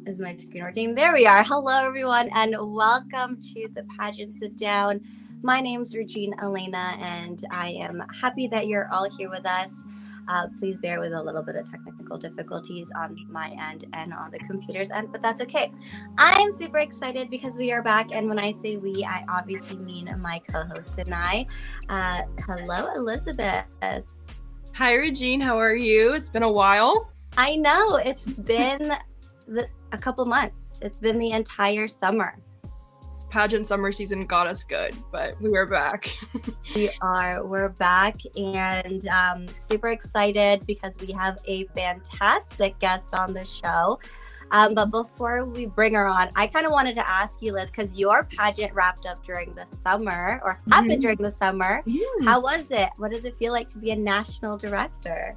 Is my screen working? There we are. Hello, everyone, and welcome to the Pageant Sit Down. My name's Regine Elena, and I am happy that you're all here with us. Please bear with a little bit of technical difficulties on my end and on the computer's end, but that's okay. I'm super excited because we are back, and when I say we, I obviously mean my co-host and I. Hello, Elizabeth. Hi, Regine. How are you? It's been a while. I know, it's been a couple months. It's been the entire summer. This pageant summer season got us good, but we are back. We're back, and super excited because we have a fantastic guest on the show. But before we bring her on, I kind of wanted to ask you, Liz, because your pageant wrapped up during the summer or happened during the summer. How was it? What does it feel like to be a national director?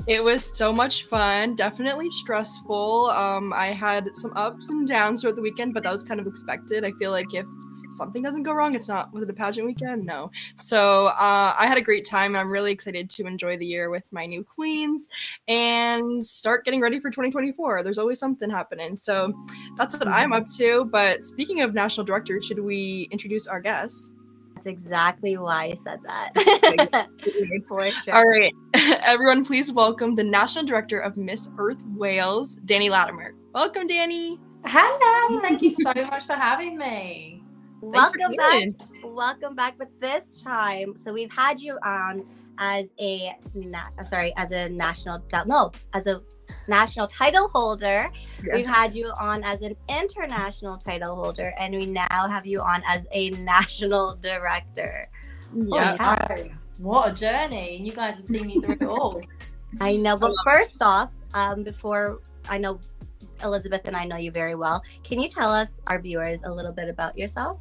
It was so much fun, definitely stressful. I had some ups and downs throughout the weekend, but that was kind of expected. I feel like if something doesn't go wrong, was it a pageant weekend? No. So I had a great time, and I'm really excited to enjoy the year with my new queens and start getting ready for 2024. There's always something happening. So that's what I'm up to. But speaking of national directors, should we introduce our guest? That's exactly why I said that. For sure. All right. Everyone, please welcome the National Director of Miss Earth Wales, Danielle Latimer. Welcome, Danny. Hello. Thank you so much for having me. Welcome back. Welcome back. But this time, so we've had you on as a national title holder. Yes. We've had you on as an international title holder, and we now have you on as a national director. Yeah. What a journey. And you guys have seen me through it all. I know. But first off, before I know Elizabeth and I know you very well, can you tell us, our viewers, a little bit about yourself?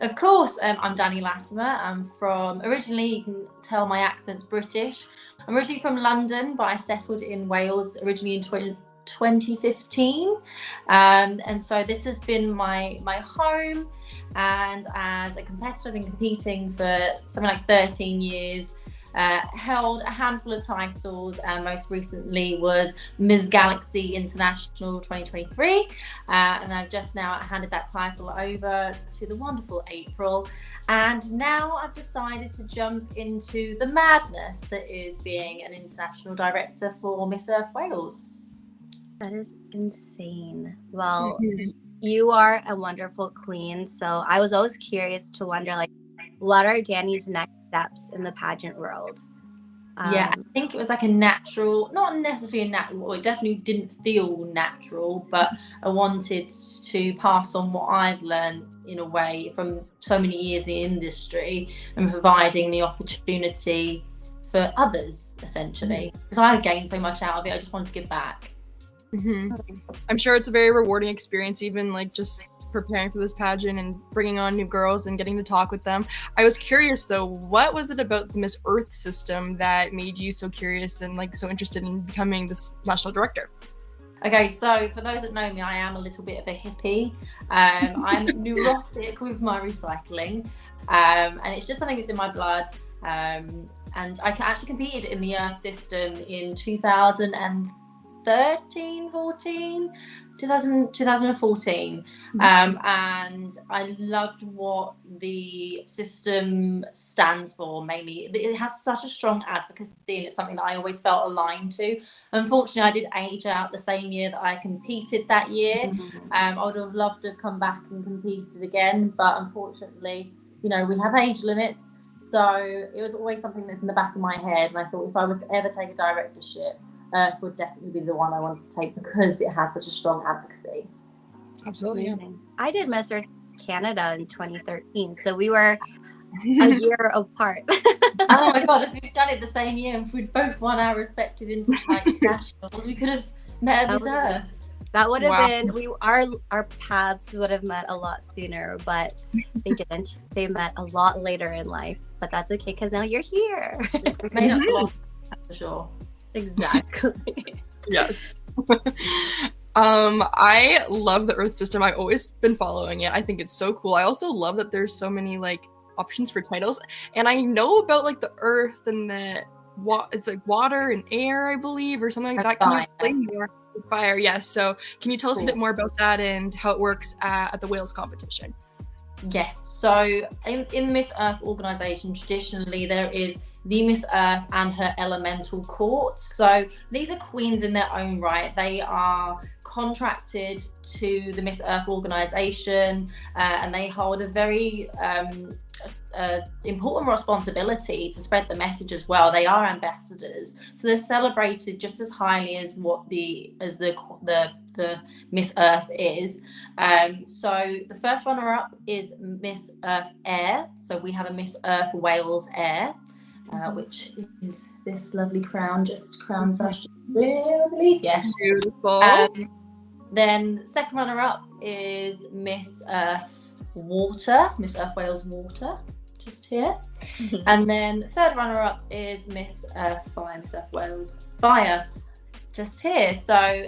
Of course. I'm Danielle Latimer. I'm from, originally, you can tell my accent's British. I'm originally from London, but I settled in Wales originally in 2015. And so this has been my home. And as a competitor, I've been competing for something like 13 years. Held a handful of titles, and most recently was Ms. Galaxy International 2023, and I've just now handed that title over to the wonderful April, and now I've decided to jump into the madness that is being an international director for Miss Earth Wales. That is insane. Well, you are a wonderful queen, so I was always curious to wonder, like, what are Danny's next steps in the pageant world? I think it was like a natural, not necessarily a natural, it definitely didn't feel natural, but I wanted to pass on what I've learned in a way from so many years in the industry and providing the opportunity for others, essentially. Because I gained so much out of it, I just wanted to give back. I'm sure it's a very rewarding experience, even like just preparing for this pageant and bringing on new girls and getting to talk with them. I was curious though, what was it about the Miss Earth system that made you so curious and like so interested in becoming this national director? Okay, so for those that know me, I am a little bit of a hippie. I'm neurotic with my recycling, and it's just something that's in my blood. And I actually competed in the Earth system in 2014, and I loved what the system stands for. Mainly, it has such a strong advocacy, and it's something that I always felt aligned to. Unfortunately, I did age out the same year that I competed that year. I would have loved to have come back and competed again, but unfortunately, we have age limits. So it was always something that's in the back of my head, and I thought if I was to ever take a directorship, Earth would definitely be the one I wanted to take because it has such a strong advocacy. Absolutely. I did Miss Earth Canada in 2013, so we were a year apart. Oh my God, if we'd done it the same year and if we'd both won our respective internationals, we could have met at Miss Earth. That would have been, our paths would have met a lot sooner, but they didn't. They met a lot later in life, but that's okay because now you're here. We've made up for sure. Exactly. Yes. I love the Earth system. I've always been following it. I think it's so cool. I also love that there's so many like options for titles, and I know about like the Earth and the it's like water and air, I believe, or something like that. Can you Fire. explain more? Fire, yes. So can you tell us a bit more about that and how it works at the Wales competition? Yes, so in the Miss Earth organisation, traditionally there is the Miss Earth and her elemental court. So these are queens in their own right. They are contracted to the Miss Earth organisation, and they hold a very important responsibility to spread the message as well. They are ambassadors, so they're celebrated just as highly as the Miss Earth is. So the first runner-up is Miss Earth Air. So we have a Miss Earth Wales Air, which is this lovely crown, just crowns us, I believe, yes. Beautiful. Then second runner-up is Miss Earth Water, Miss Earth Wales Water, just here. And then third runner-up is Miss Earth Fire, Miss Earth Wales Fire, just here. So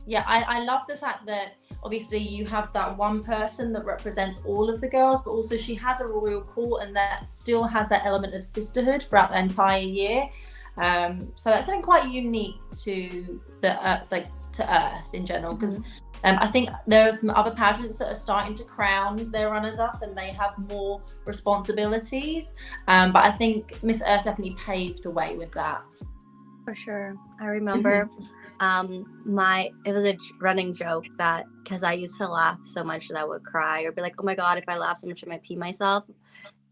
yeah, I love the fact that obviously you have that one person that represents all of the girls, but also she has a royal court, and that still has that element of sisterhood throughout the entire year. So that's something quite unique to the Earth, like to Earth in general, because I think there are some other pageants that are starting to crown their runners up and they have more responsibilities. But I think Miss Earth definitely paved the way with that. For sure. I remember it was a running joke that because I used to laugh so much that I would cry or be like, oh my God, if I laugh so much I might pee myself.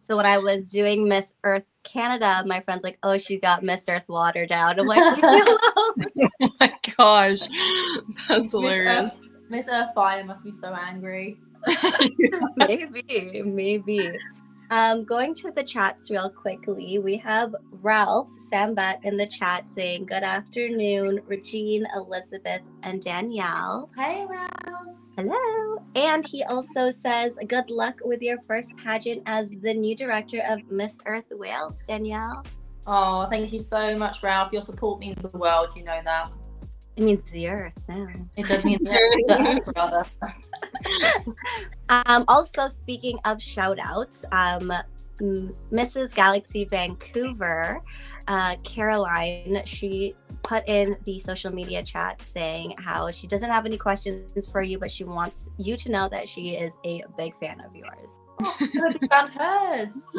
So when I was doing Miss Earth Canada, my friend's like, oh, she got Miss Earth water down. I'm like, leave me alone. Oh my gosh, that's hilarious. Miss Earth Fire must be so angry. Maybe. Going to the chats real quickly, we have Ralph Sambat in the chat saying, good afternoon, Regine, Elizabeth, and Danielle. Hey, Ralph. Hello. And he also says, good luck with your first pageant as the new director of Miss Earth Wales, Danielle. Oh, thank you so much, Ralph. Your support means the world, you know that. It means the earth now. It does mean the earth, brother. Also, speaking of shout outs, Mrs. Galaxy Vancouver, Caroline, she put in the social media chat saying how she doesn't have any questions for you, but she wants you to know that she is a big fan of yours. Oh, I'm a big fan of hers.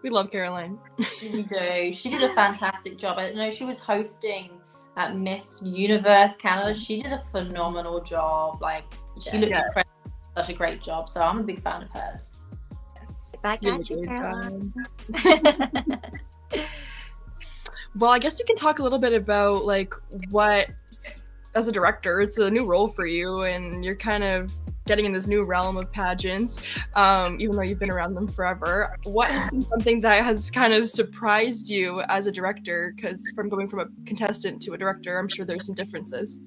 We love Caroline. We do. She did a fantastic job. I know she was hosting at Miss Universe Canada. She did a phenomenal job. Like, she looked incredible. Such a great job. So I'm a big fan of hers. Yes. Back at you, Caroline. Well, I guess we can talk a little bit about like what, as a director, it's a new role for you, and you're kind of getting in this new realm of pageants, even though you've been around them forever. What has been something that has kind of surprised you as a director? Because from going from a contestant to a director, I'm sure there's some differences.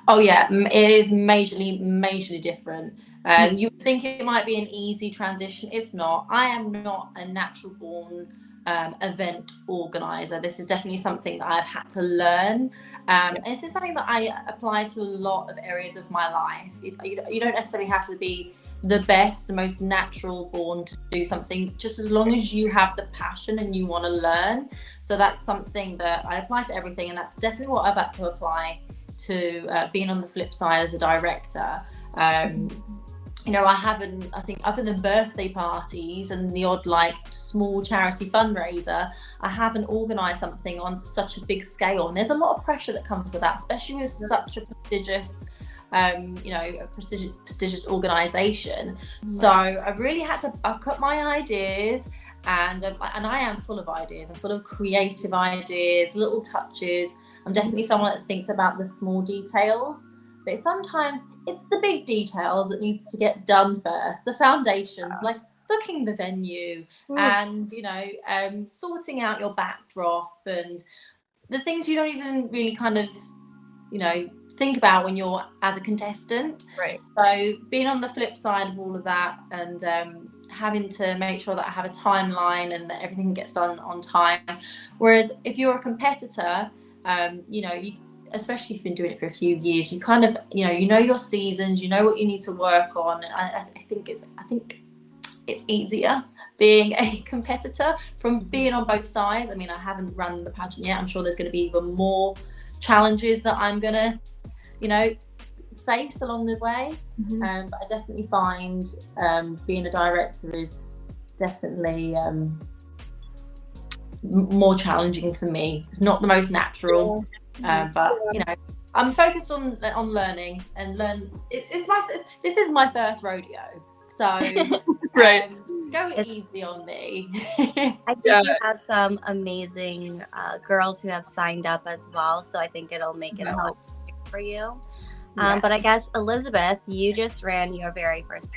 Oh yeah, it is majorly different. You would think it might be an easy transition. It's not. I am not a natural born event organizer. This is definitely something that I've had to learn, and this is something that I apply to a lot of areas of my life. You don't necessarily have to be the best, the most natural born to do something, just as long as you have the passion and you want to learn. So that's something that I apply to everything, and that's definitely what I've had to apply to being on the flip side as a director. You know, I think other than birthday parties and the odd like small charity fundraiser, I haven't organised something on such a big scale. And there's a lot of pressure that comes with that, especially with such a prestigious, prestigious organisation. So I really had to buck up my ideas, and I am full of ideas. I'm full of creative ideas, little touches. I'm definitely someone that thinks about the small details. But sometimes it's the big details that needs to get done first. The foundations, like booking the venue and, sorting out your backdrop and the things you don't even really kind of, think about when you're as a contestant. Right. So being on the flip side of all of that and having to make sure that I have a timeline and that everything gets done on time. Whereas if you're a competitor, especially if you've been doing it for a few years, you kind of, you know your seasons, you know what you need to work on. And I think it's easier. being a competitor, from being on both sides. I mean, I haven't run the pageant yet. I'm sure there's going to be even more challenges that I'm going to, you know, face along the way. But I definitely find being a director is definitely more challenging for me. It's not the most natural, but you know, I'm focused on learning and this is my first rodeo, so Right. go easy on me. I think you have some amazing girls who have signed up as well, so I think it'll make it a lot easier for you. But I guess, Elizabeth, you just ran your very first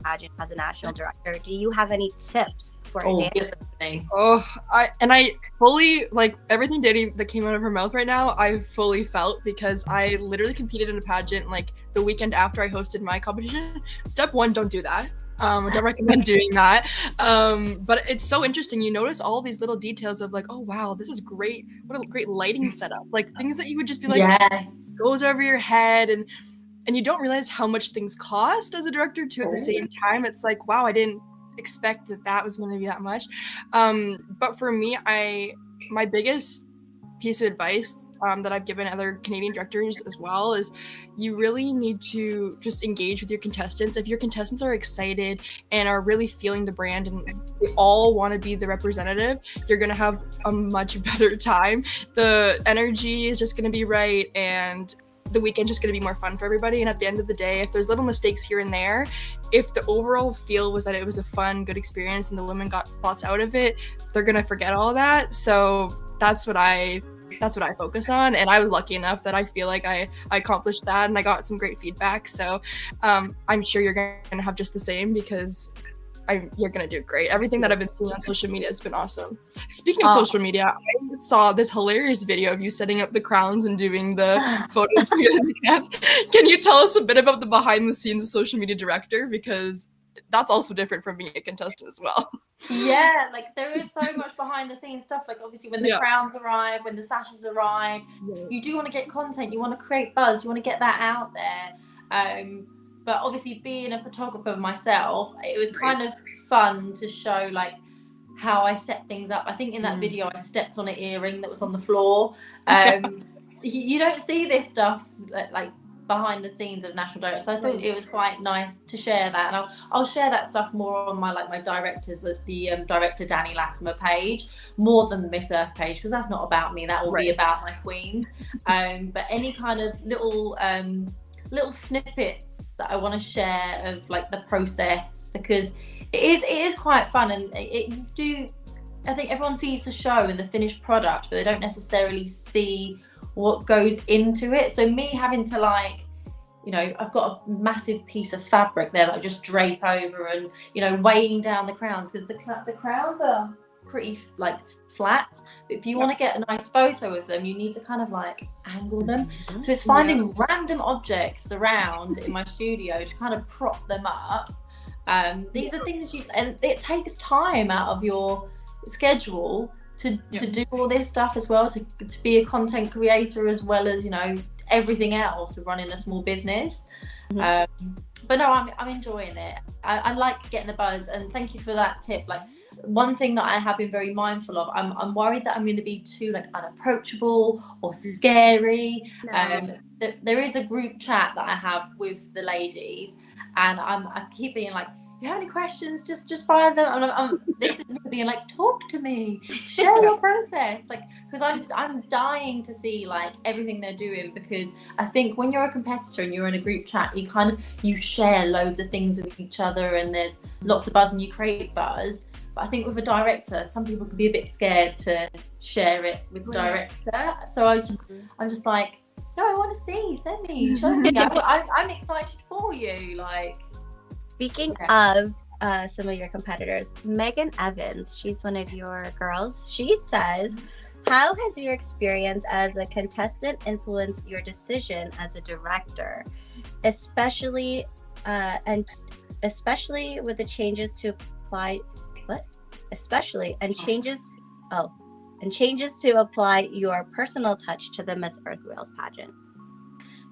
pageant as a national director. Do you have any tips for Danny? I fully, like, everything Danny that came out of her mouth right now, I fully felt, because I literally competed in a pageant like the weekend after I hosted my competition. Step one, don't do that. I don't recommend doing that. But it's so interesting. You notice all these little details of like, oh wow, this is great. What a great lighting setup. Like things that you would just be like, goes over your head, and you don't realize how much things cost as a director too. At the same time, it's like, wow, I didn't expect that was going to be that much. But for me, my biggest piece of advice that I've given other Canadian directors as well is you really need to just engage with your contestants. If your contestants are excited and are really feeling the brand and they all want to be the representative, you're going to have a much better time. The energy is just going to be right, and the weekend's just going to be more fun for everybody. And at the end of the day, if there's little mistakes here and there, if the overall feel was that it was a fun, good experience and the women got lots out of it, they're going to forget all that. So that's what I focus on, and I was lucky enough that I feel like I accomplished that, and I got some great feedback. So I'm sure you're gonna have just the same, because you're gonna do great. Everything that I've been seeing on social media has been awesome. Speaking of social media, I saw this hilarious video of you setting up the crowns and doing the photos. Can you tell us a bit about the behind the scenes of social media director, because that's also different from being a contestant as well? Yeah, like there is so much behind the scenes stuff. Like obviously when the crowns arrive, when the sashes arrive, you do want to get content, you want to create buzz, you want to get that out there. But obviously being a photographer myself, it was kind of fun to show like how I set things up. I think in that video I stepped on an earring that was on the floor. You don't see this stuff like behind the scenes of national director, so I thought it was quite nice to share that, and I'll share that stuff more on my directors, the director Danielle Latimer page, more than the Miss Earth page, because that's not about me, that will be about my queens. But any kind of little snippets that I want to share of like the process, because it is quite fun, and I think everyone sees the show and the finished product, but they don't necessarily see what goes into it. So me having to, like, you know, I've got a massive piece of fabric there that I just drape over, and, you know, weighing down the crowns, because the crowns are pretty like flat, but if you want to get a nice photo of them, you need to kind of like angle them. So it's finding random objects around in my studio to kind of prop them up. These are things and it takes time out of your schedule to do all this stuff as well, to be a content creator, as well as, you know, everything else of running a small business. But no, I'm enjoying it. I like getting the buzz, and thank you for that tip. Like, one thing that I have been very mindful of, I'm worried that I'm going to be too like unapproachable or scary. There is a group chat that I have with the ladies, and I keep being like, if you have any questions, just fire them. This is me being like, talk to me, share your process, like, because I'm dying to see like everything they're doing, because I think when you're a competitor and you're in a group chat, you share loads of things with each other, and there's lots of buzz and you create buzz. But I think with a director, some people can be a bit scared to share it with the director. So I'm just like, no, I want to see, send me, show me. I'm excited for you, like. Speaking of some of your competitors, Megan Evans, she's one of your girls. She says, how has your experience as a contestant influenced your decision as a director, especially with the changes to apply changes to apply your personal touch to the Miss Earth Wales pageant?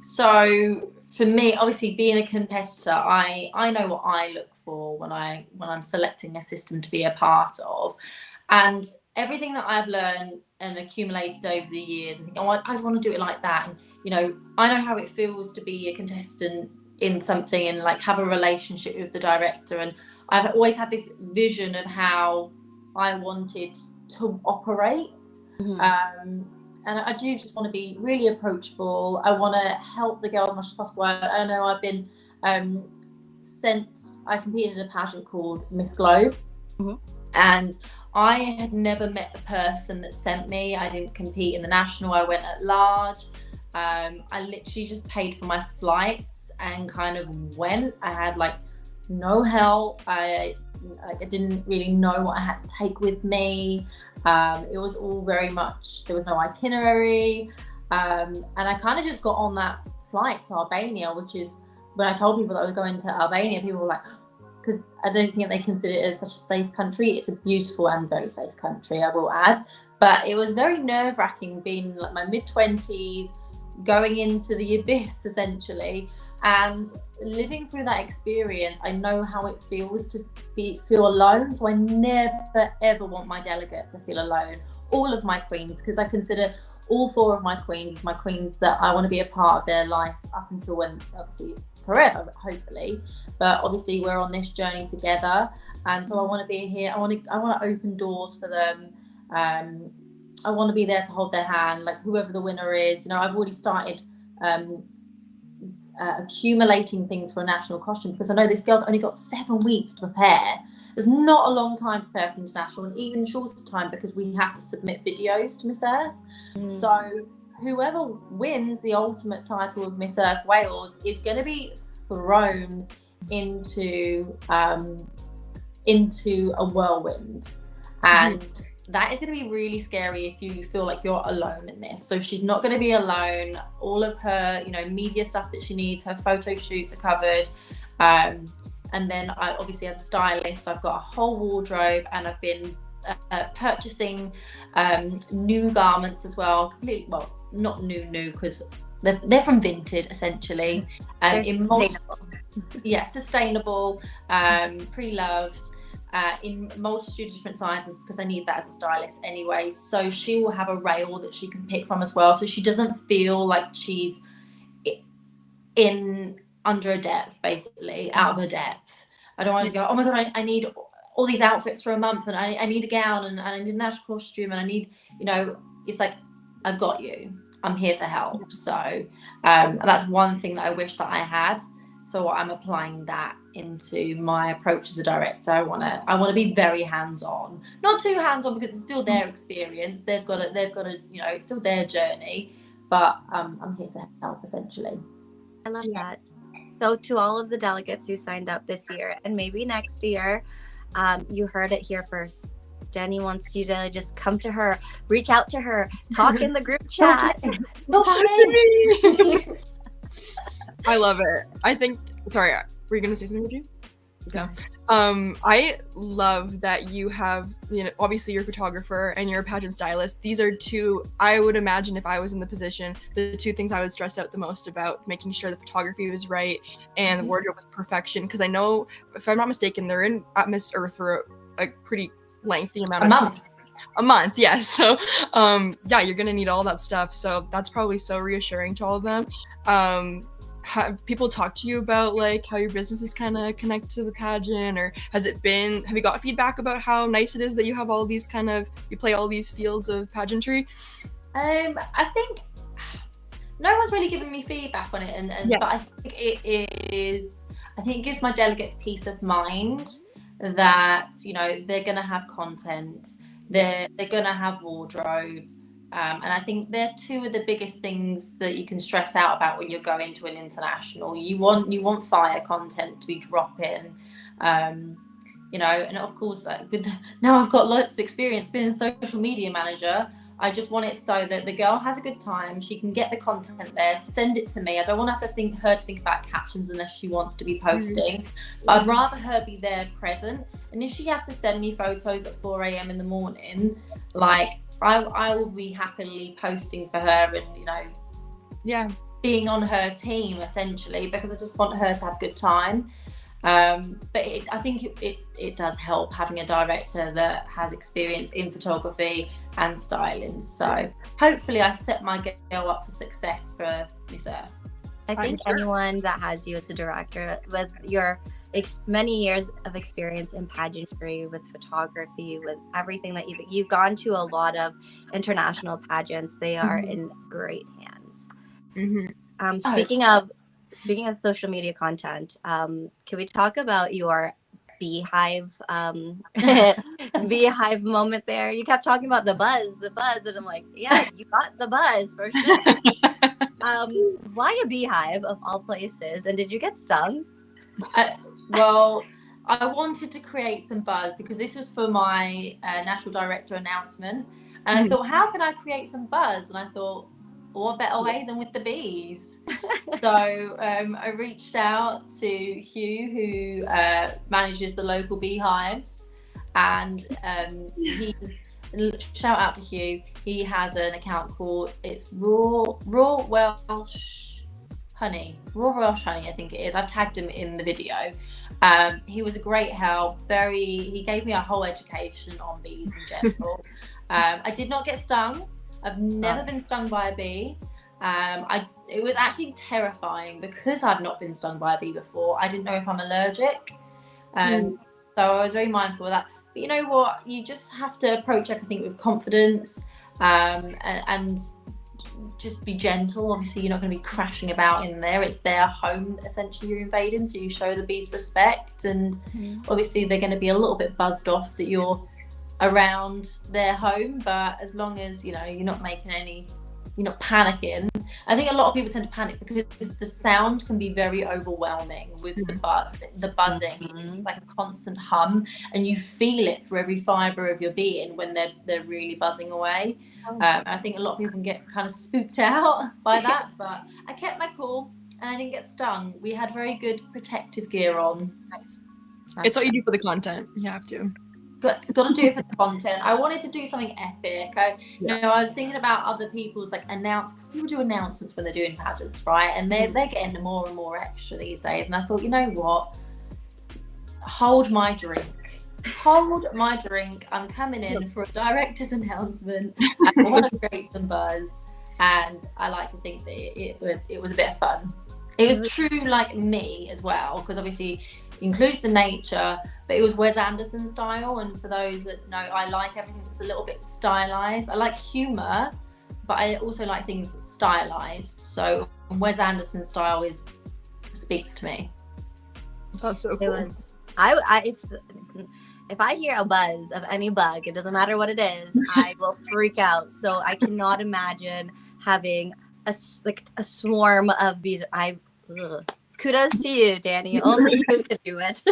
So for me, obviously being a competitor, I know what I look for when I'm selecting a system to be a part of, and everything that I've learned and accumulated over the years, and think, oh, I want to do it like that, and I know how it feels to be a contestant in something and like have a relationship with the director, and I've always had this vision of how I wanted to operate. And I do just want to be really approachable. I want to help the girls as much as possible. I know I've been I competed in a pageant called Miss Globe, and I had never met the person that sent me. I didn't compete in the national, I went at large. I literally just paid for my flights and kind of went. I had like no help. I didn't really know what I had to take with me. It was all very much, there was no itinerary. And I kind of just got on that flight to Albania, which is, when I told people that I was going to Albania, people were like, because I don't think they consider it as such a safe country. It's a beautiful and very safe country, I will add. But it was very nerve-wracking being like my mid-20s, going into the abyss essentially, and living through that experience. I know how it feels to feel alone, so I never ever want my delegate to feel alone. All of my queens, because I consider all 4 of my queens as my queens that I want to be a part of their life up until when, obviously forever, hopefully, but obviously we're on this journey together, and so I want to be here. I want to open doors for them. I want to be there to hold their hand, like whoever the winner is. I've already started accumulating things for a national costume, because I know this girl's only got 7 weeks to prepare. There's not a long time to prepare for international, and even shorter time because we have to submit videos to Miss Earth. So whoever wins the ultimate title of Miss Earth Wales is going to be thrown into a whirlwind, and that is going to be really scary if you feel like you're alone in this. So she's not going to be alone. All of her, media stuff that she needs, her photo shoots are covered. And then I, obviously as a stylist, I've got a whole wardrobe, and I've been purchasing new garments as well. Completely, well, not new because they're from Vinted essentially. They're sustainable. Sustainable, pre-loved. In multitude of different sizes, because I need that as a stylist anyway. So she will have a rail that she can pick from as well, so she doesn't feel like she's in under a depth, basically out of her depth. I don't want to go, oh my god, I need all these outfits for a month, and I need a gown, and I need a national costume, and I need, it's like, I've got you, I'm here to help. So that's one thing that I wish that I had. So I'm applying that into my approach as a director. I want to be very hands-on, not too hands-on because it's still their experience. They've got to, it's still their journey, but I'm here to help essentially. I love that. So to all of the delegates who signed up this year and maybe next year, you heard it here first. Danny wants you to just come to her, reach out to her, talk in the group chat. Talk to me. I love it. I think, sorry, were you going to say something, Reggie? No. I love that you have, obviously you're a photographer and you're a pageant stylist. These are 2, I would imagine if I was in the position, the 2 things I would stress out the most about: making sure the photography was right and the wardrobe was perfection. Because I know, if I'm not mistaken, they're at Miss Earth for a pretty lengthy amount of time. A month, yes. So you're gonna need all that stuff. So that's probably so reassuring to all of them. Have people talked to you about like how your business is kind of connected to the pageant, or have you got feedback about how nice it is that you have all these you play all these fields of pageantry? I think no one's really given me feedback on it, but I think it gives my delegates peace of mind that they're gonna have content, they're gonna have wardrobe. And I think they're 2 of the biggest things that you can stress out about when you're going to an international. You want fire content to be dropping, and of course, like now I've got lots of experience being a social media manager. I just want it so that the girl has a good time. She can get the content there, send it to me. I don't want to have to think about captions unless she wants to be posting. But I'd rather her be there present. And if she has to send me photos at 4 a.m. in the morning, like, I will be happily posting for her, and being on her team essentially, because I just want her to have a good time. But I think it does help having a director that has experience in photography and styling. So hopefully I set my girl up for success for Miss Earth. I think anyone that has you as a director with your many years of experience in pageantry, with photography, with everything that you've gone to a lot of international pageants, they are in great hands. Speaking of social media content, can we talk about your beehive beehive moment there? You kept talking about the buzz, and I'm like, yeah, you got the buzz for sure. Why a beehive of all places? And did you get stung? Well, I wanted to create some buzz because this was for my national director announcement, and I thought, how can I create some buzz? And I thought, what better way than with the bees? So I reached out to Hugh, who manages the local beehives, and shout out to Hugh. He has an account called Raw Welsh Honey, I think it is. I've tagged him in the video. He was a great help. He gave me a whole education on bees in general. I did not get stung. I've never been stung by a bee. It was actually terrifying because I've not been stung by a bee before. I didn't know if I'm allergic. So I was very mindful of that. But you know what? You just have to approach everything with confidence, and just be gentle. Obviously, you're not going to be crashing about in there. It's their home, essentially, you're invading. So you show the bees respect. And obviously, they're going to be a little bit buzzed off that you're around their home. But as long as, you're not you're not panicking. I think a lot of people tend to panic because the sound can be very overwhelming with the buzzing. It's like a constant hum, and you feel it for every fibre of your being when they're really buzzing away. I think a lot of people can get kind of spooked out by that, but I kept my cool and I didn't get stung. We had very good protective gear on. Nice. It's what you do for the content. You have to. Got to do it for the content. I wanted to do something epic. I was thinking about other people's because people do announcements when they're doing pageants, right? And they're getting more and more extra these days. And I thought, you know what? Hold my drink. I'm coming in for a director's announcement. I want to create some buzz, and I like to think that it was a bit of fun. It was true like me as well, because obviously included the nature, but it was Wes Anderson style. And for those that know, I like everything that's a little bit stylized. I like humor, but I also like things stylized. So Wes Anderson style speaks to me. That's so cool. If I hear a buzz of any bug, it doesn't matter what it is, I will freak out. So I cannot imagine having a swarm of bees. Kudos to you, Danny. Only you could do it.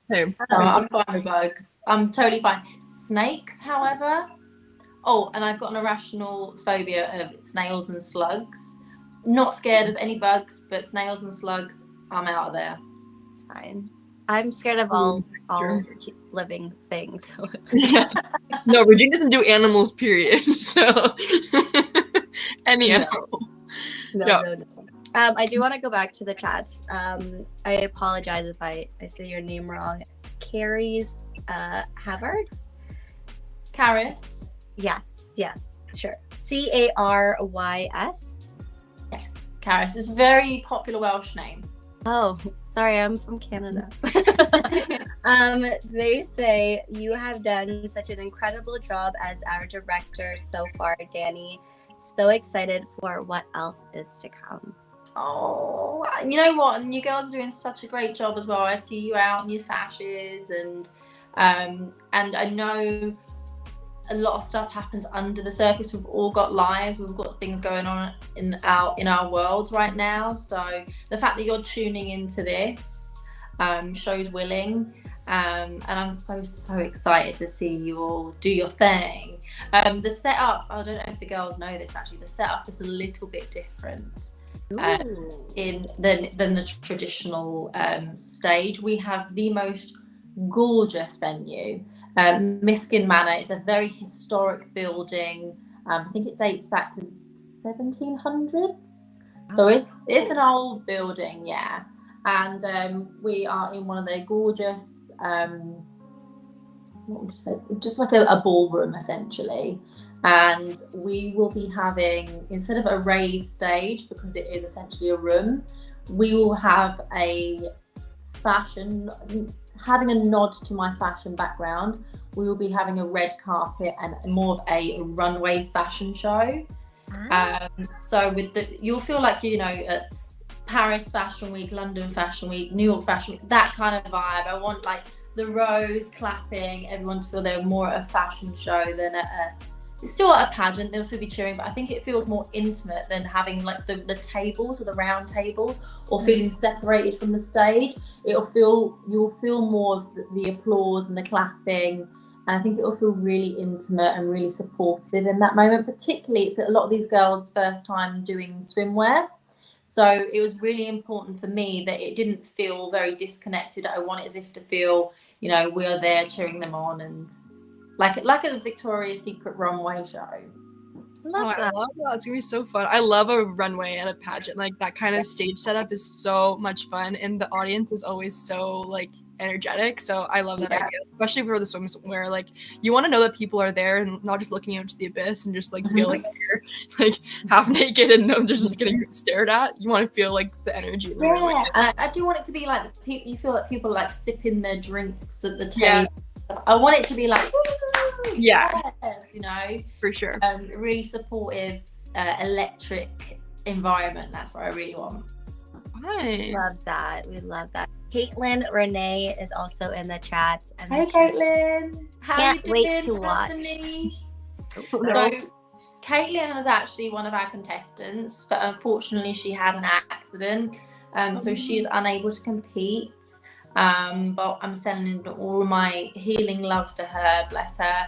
Hey. I'm fine with bugs. I'm totally fine. Snakes, however. Oh, and I've got an irrational phobia of snails and slugs. Not scared of any bugs, but snails and slugs, I'm out of there. It's fine. I'm scared of all living things. So No, Regina doesn't do animals, period. So any animal. No. I do want to go back to the chats. I apologize if I say your name wrong. Carrie's Havard? Caris? Yes, sure. Carys? Yes, Caris. It's a very popular Welsh name. Oh, sorry, I'm from Canada. They say you have done such an incredible job as our director so far, Danny. So excited for what else is to come. Oh, you know what? And you girls are doing such a great job as well. I see you out in your sashes, and I know a lot of stuff happens under the surface. We've all got lives. We've got things going on in our worlds right now. So the fact that you're tuning into this shows willing. And I'm so excited to see you all do your thing. The setup, I don't know if the girls know this actually, the setup is a little bit different than the traditional stage. We have the most gorgeous venue. Miskin Manor is a very historic building. I think it dates back to 1700s. So it's an old building, yeah. And we are in one of their gorgeous, what would you say, just like a ballroom essentially. And we will be having, instead of a raised stage, because it is essentially a room, we will have a fashion, having a nod to my fashion background, we will be having a red carpet and more of a runway fashion show. So you'll feel like, you know, Paris Fashion Week, London Fashion Week, New York Fashion Week, that kind of vibe. I want like the rows clapping, everyone to feel they're more at a fashion show than it's still at a pageant, they'll still be cheering, but I think it feels more intimate than having like the tables or the round tables, or feeling separated from the stage. You'll feel more of the applause and the clapping, and I think it will feel really intimate and really supportive in that moment. Particularly, it's a lot of these girls' first time doing swimwear. So it was really important for me that it didn't feel very disconnected. I want it as if to feel, you know, we are there cheering them on, and like a Victoria's Secret runway show. I love that. It's gonna be so fun. I love a runway at a pageant. Like that kind of stage setup is so much fun, and the audience is always so like energetic. So I love that idea, especially for the swimwear. Like you want to know that people are there and not just looking out into the abyss and just like feel like you're like half naked and no, just getting stared at. You want to feel like the energy. Yeah, and I do want it to be like you feel like people like sipping their drinks at the table. Yeah. I want it to be like, yes, you know, for sure. Really supportive, electric environment. That's what I really want. Nice. Love that. We love that. Caitlin Renee is also in the chats. And hey, Caitlin. How you doing? Wait to watch. So, Caitlin was actually one of our contestants, but unfortunately she had an accident, so she's unable to compete. But I'm sending all my healing love to her, bless her.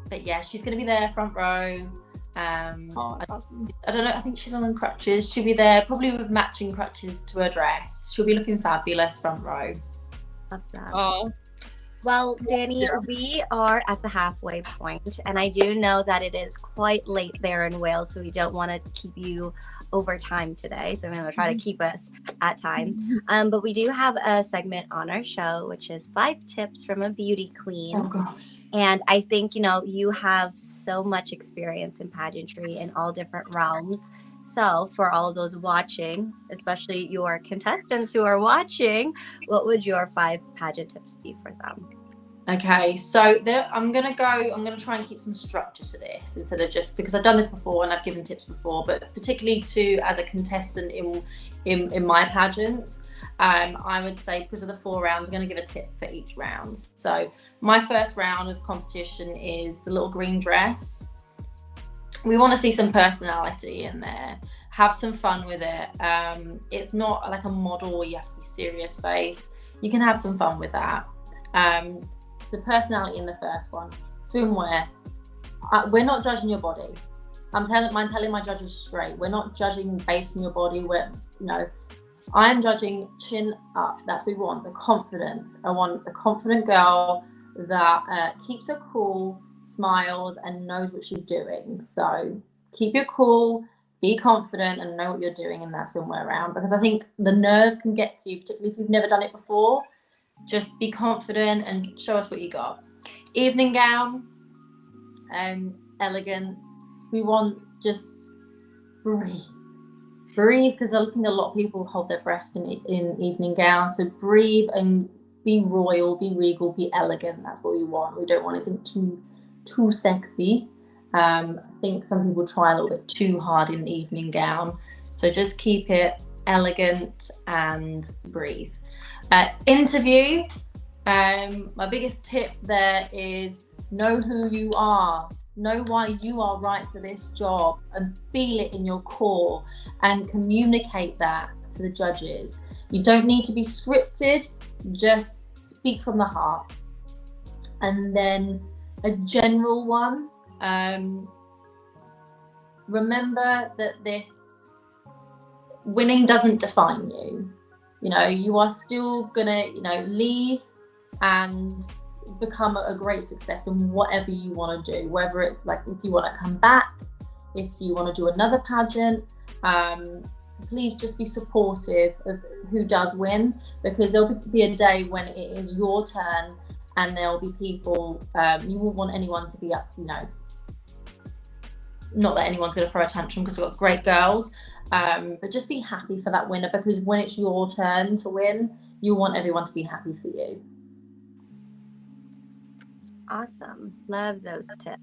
But yeah, she's going to be there front row. That's awesome. I don't know, I think she's on crutches. She'll be there probably with matching crutches to her dress. She'll be looking fabulous front row. Love that. Oh. Well, Danny, we are at the halfway point, and I do know that it is quite late there in Wales, so we don't want to keep you over time today. So I'm going to try to keep us at time. But we do have a segment on our show, which is 5 tips from a beauty queen. Oh gosh. And I think, you know, you have so much experience in pageantry in all different realms. So for all of those watching, especially your contestants who are watching, what would your 5 pageant tips be for them? Okay, so I'm gonna try and keep some structure to this instead of just, because I've done this before and I've given tips before, but particularly as a contestant in my pageants, I would say, because of the 4 rounds, I'm gonna give a tip for each round. So my first round of competition is the little green dress. We want to see some personality in there. Have some fun with it. It's not like a model where you have to be serious face. You can have some fun with that. So personality in the first one. Swimwear. We're not judging your body. I'm telling my judges straight. We're not judging based on your body. I'm judging chin up. That's what we want. The confidence. I want the confident girl that keeps her cool, smiles, and knows what she's doing. So keep your cool, be confident, and know what you're doing in that swimwear round, because I think the nerves can get to you, particularly if you've never done it before. Just be confident and show us what you got. Evening gown, elegance. We want just breathe, because I think a lot of people hold their breath in evening gowns. So breathe and be royal, be regal, be elegant. That's what we want. We don't want anything too sexy. I think some people try a little bit too hard in the evening gown. So just keep it elegant and breathe. Interview. My biggest tip there is know who you are. Know why you are right for this job, and feel it in your core and communicate that to the judges. You don't need to be scripted, just speak from the heart. And then a general one, remember that this winning doesn't define you. You know, you are still gonna, leave and become a great success in whatever you want to do, whether it's like if you want to come back, if you want to do another pageant. So please just be supportive of who does win, because there'll be a day when it is your turn, and there'll be people, you won't want anyone to be up, you know, not that anyone's going to throw a tantrum because we've got great girls, but just be happy for that winner, because when it's your turn to win, you want everyone to be happy for you. Awesome. Love those tips.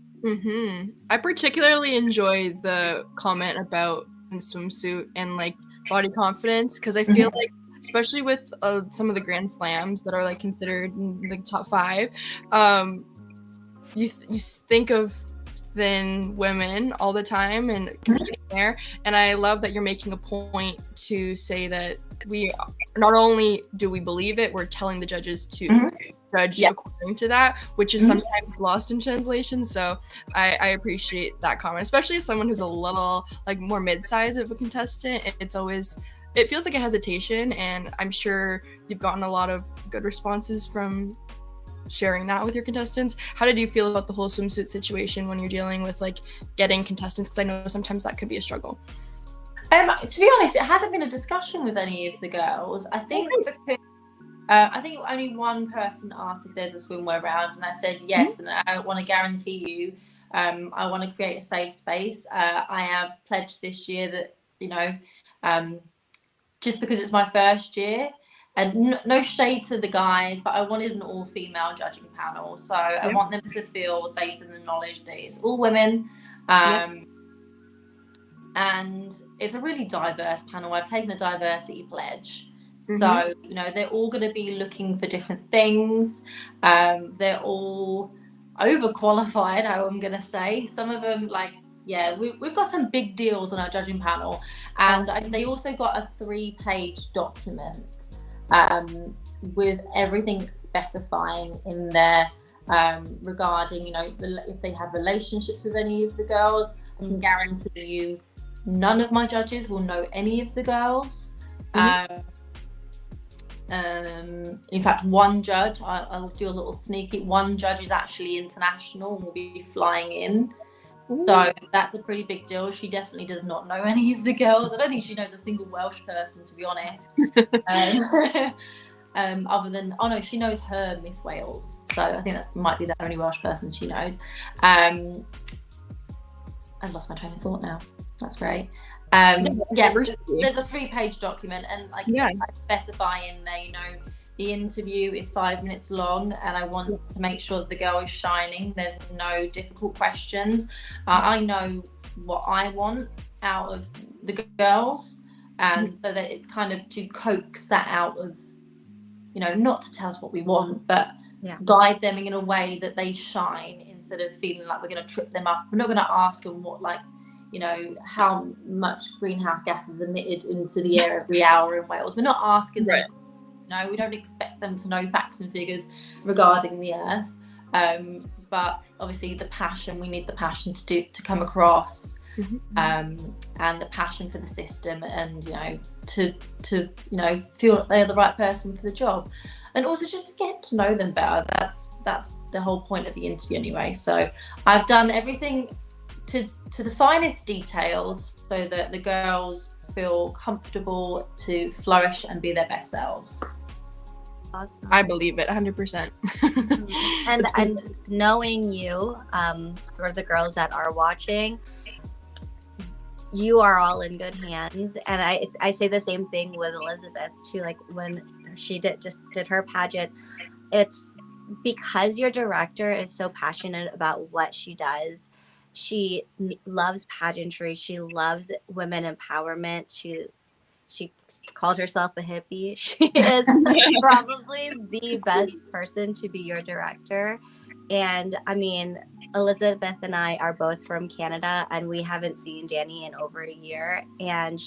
I particularly enjoy the comment about in swimsuit and like body confidence, because I feel like, especially with some of the Grand Slams that are like considered in the top 5, you think of thin women all the time and competing there, and I love that you're making a point to say that we not only do we believe it, we're telling the judges to judge according to that, which is sometimes lost in translation. So I appreciate that comment, especially as someone who's a little like more mid-size of a contestant. It feels like a hesitation, and I'm sure you've gotten a lot of good responses from sharing that with your contestants. How did you feel about the whole swimsuit situation when you're dealing with like getting contestants? Because I know sometimes that could be a struggle. To be honest, it hasn't been a discussion with any of the girls. I think because I think only one person asked if there's a swimwear round, and I said yes, and I want to guarantee you, I want to create a safe space. I have pledged this year that, you know, just because it's my first year, and no shade to the guys, but I wanted an all-female judging panel, so I want them to feel safe in the knowledge that it's all women. And it's a really diverse panel. I've taken a diversity pledge. So, you know, they're all going to be looking for different things. They're all overqualified, I'm going to say. Some of them, like, we've got some big deals on our judging panel. And they also got a 3-page document with everything specifying in there regarding, you know, if they have relationships with any of the girls. I can guarantee you none of my judges will know any of the girls. In fact, one judge, I'll do a little sneaky, one judge is actually international and will be flying in. So that's a pretty big deal. She definitely does not know any of the girls. I don't think she knows a single Welsh person, to be honest. Other than, oh no, she knows her Miss Wales. So I think that might be the only Welsh person she knows. I've lost my train of thought now. That's great. Yes, there's a 3-page document, and like I specify in there, you know, the interview is 5 minutes long, and I want to make sure that the girl is shining. There's no difficult questions. I know what I want out of the girls, and so that it's kind of to coax that out of, you know, not to tell us what we want, but guide them in a way that they shine, instead of feeling like we're going to trip them up. We're not going to ask them what, like, you know, how much greenhouse gas is emitted into the air every hour in Wales. We're not asking them. No, we don't expect them to know facts and figures regarding the earth. But obviously the passion, we need the passion to come across, and the passion for the system, and, you know, to you know, feel that they're the right person for the job, and also just to get to know them better. That's the whole point of the interview anyway. So I've done everything to the finest details, so that the girls feel comfortable to flourish and be their best selves. Awesome. I believe it 100%. And knowing you, for the girls that are watching, you are all in good hands. And I say the same thing with Elizabeth. She, like, when she did her pageant, it's because your director is so passionate about what she does. She loves pageantry. She loves women empowerment. She called herself a hippie. She is probably the best person to be your director. And I mean, Elizabeth and I are both from Canada, and we haven't seen Danny in over a year. And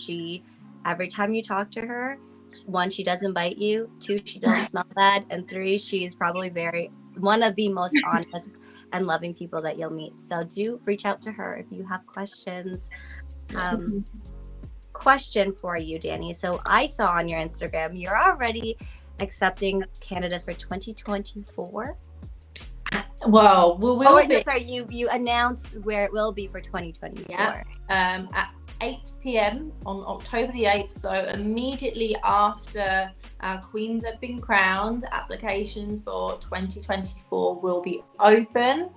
every time you talk to her, 1, she doesn't bite you. 2, she doesn't smell bad. And 3, she's probably one of the most honest and loving people that you'll meet. So do reach out to her if you have questions. Question for you, Danny. So I saw on your Instagram, you're already accepting candidates for 2024. Well, we'll be. Sorry, you announced where it will be for 2024. Yeah. At 8 p.m. on October the 8th. So immediately after our queens have been crowned, applications for 2024 will be open.